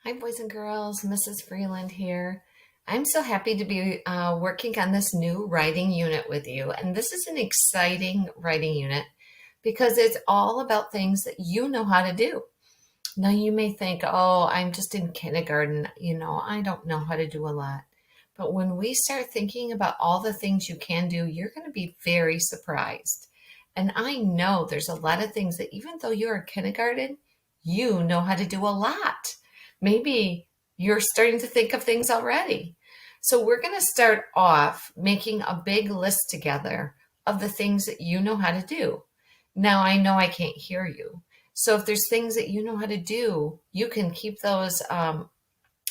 Hi, boys and girls. Mrs. Freeland here. I'm so happy to be working on this new writing unit with you. And this is an exciting writing unit because it's all about things that you know how to do. Now, you may think, oh, I'm just in kindergarten. I don't know how to do a lot. But when we start thinking about all the things you can do, you're going to be very surprised. And I know there's a lot of things that even though you're in kindergarten, you know how to do a lot. Maybe you're starting to think of things already. So we're going to start off making a big list together of the things that you know how to do. Now, I know I can't hear you. So if there's things that you know how to do, you can keep those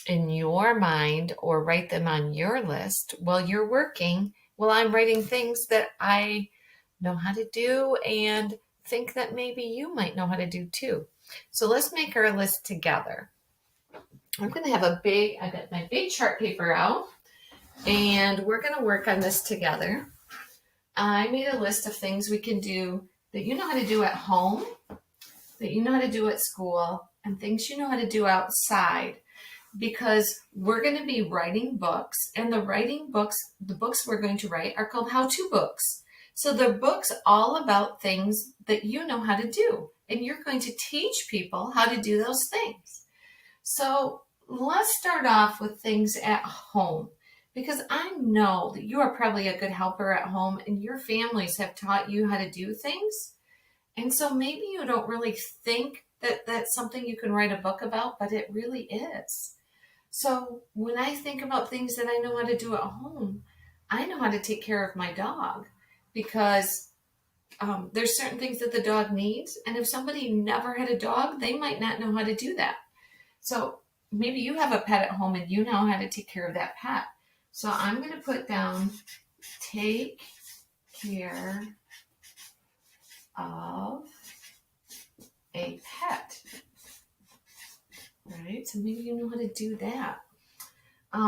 in your mind or write them on your list while you're working. While I'm writing things that I know how to do and think that maybe you might know how to do too. So let's make our list together. I'm going to have I got my big chart paper out, and we're going to work on this together. I made a list of things we can do that you know how to do at home, that you know how to do at school, and things you know how to do outside, because we're going to be writing books, and the books we're going to write are called how-to books. So they're books all about things that you know how to do, and you're going to teach people how to do those things. So let's start off with things at home, because I know that you are probably a good helper at home and your families have taught you how to do things. And so maybe you don't really think that that's something you can write a book about, but it really is. So when I think about things that I know how to do at home, I know how to take care of my dog, because there's certain things that the dog needs. And if somebody never had a dog, they might not know how to do that. So maybe you have a pet at home and you know how to take care of that pet. So I'm going to put down take care of a pet. Right? So maybe you know how to do that.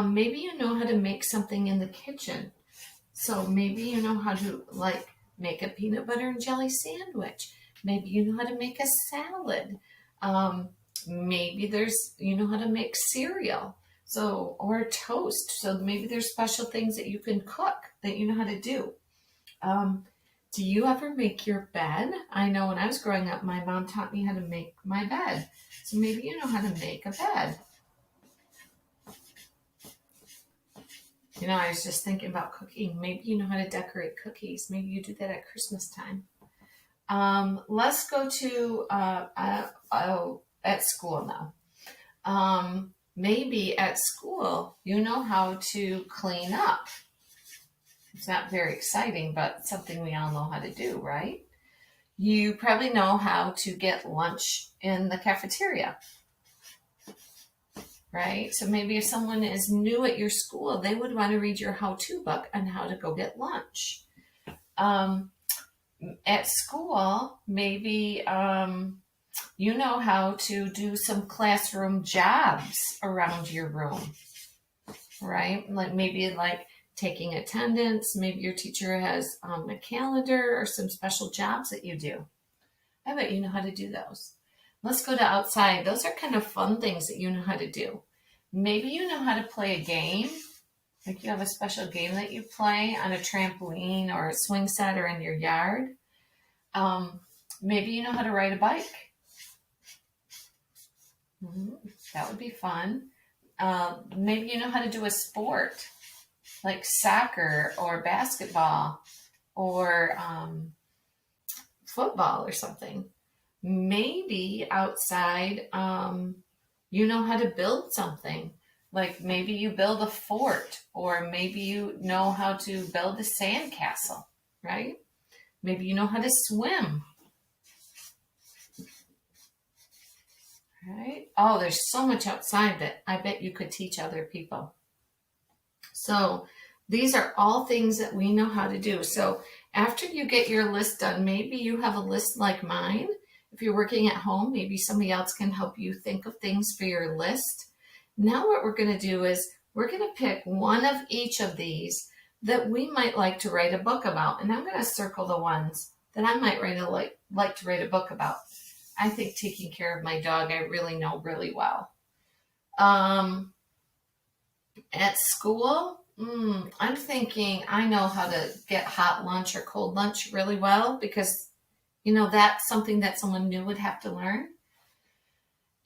Maybe you know how to make something in the kitchen. So maybe you know how to make a peanut butter and jelly sandwich. Maybe you know how to make a salad. Maybe you know how to make cereal. So, or toast. So maybe there's special things that you can cook that you know how to do. Do you ever make your bed? I know when I was growing up, my mom taught me how to make my bed. So maybe you know how to make a bed. I was just thinking about cooking. Maybe you know how to decorate cookies. Maybe you do that at Christmas time. Let's go to at school now. Maybe at school you know how to clean up. It's not very exciting, but something we all know how to do, right? You probably know how to get lunch in the cafeteria, right? So maybe if someone is new at your school, they would want to read your how-to book on how to go get lunch. At school, maybe you know how to do some classroom jobs around your room, right? Like taking attendance. Maybe your teacher has a calendar or some special jobs that you do. I bet you know how to do those. Let's go to outside. Those are kind of fun things that you know how to do. Maybe you know how to play a game. Like you have a special game that you play on a trampoline or a swing set or in your yard. Maybe you know how to ride a bike. That would be fun. Maybe you know how to do a sport like soccer or basketball or football or something. Maybe outside, you know how to build something. Like maybe you build a fort, or maybe you know how to build a sandcastle, right? Maybe you know how to swim. Right? Oh, there's so much outside that I bet you could teach other people. So these are all things that we know how to do. So after you get your list done, maybe you have a list like mine. If you're working at home, maybe somebody else can help you think of things for your list. Now what we're going to do is we're going to pick one of each of these that we might like to write a book about. And I'm going to circle the ones that I might like to write a book about. I think taking care of my dog, I really know really well. Um, at school, I'm thinking I know how to get hot lunch or cold lunch really well because, that's something that someone new would have to learn.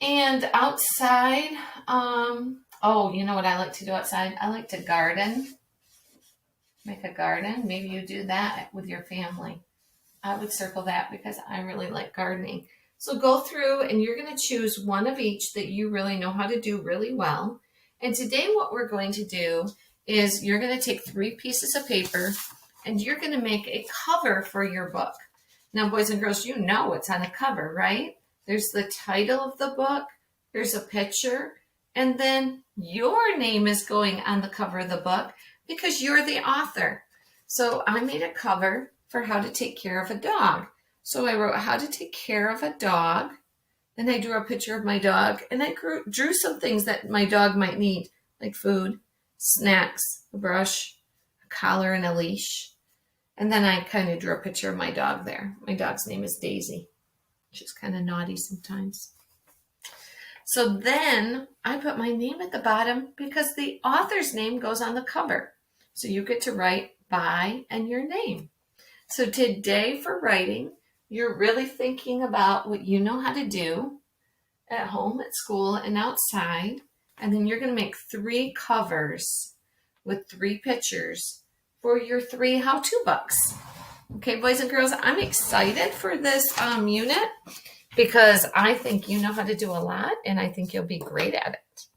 And outside, oh, you know what I like to do outside? I like to garden, make a garden. Maybe you do that with your family. I would circle that because I really like gardening. So go through and you're going to choose one of each that you really know how to do really well. And today what we're going to do is you're going to take 3 pieces of paper and you're going to make a cover for your book. Now, boys and girls, you know what's on a cover, right? There's the title of the book, there's a picture, and then your name is going on the cover of the book because you're the author. So I made a cover for how to take care of a dog. So I wrote how to take care of a dog. Then I drew a picture of my dog and I drew some things that my dog might need, like food, snacks, a brush, a collar, and a leash. And then I kind of drew a picture of my dog there. My dog's name is Daisy. She's kind of naughty sometimes. So then I put my name at the bottom because the author's name goes on the cover. So you get to write by and your name. So today for writing, you're really thinking about what you know how to do at home, at school, and outside. And then you're going to make 3 covers with 3 pictures for your 3 how-to books. Okay, boys and girls, I'm excited for this unit because I think you know how to do a lot and I think you'll be great at it.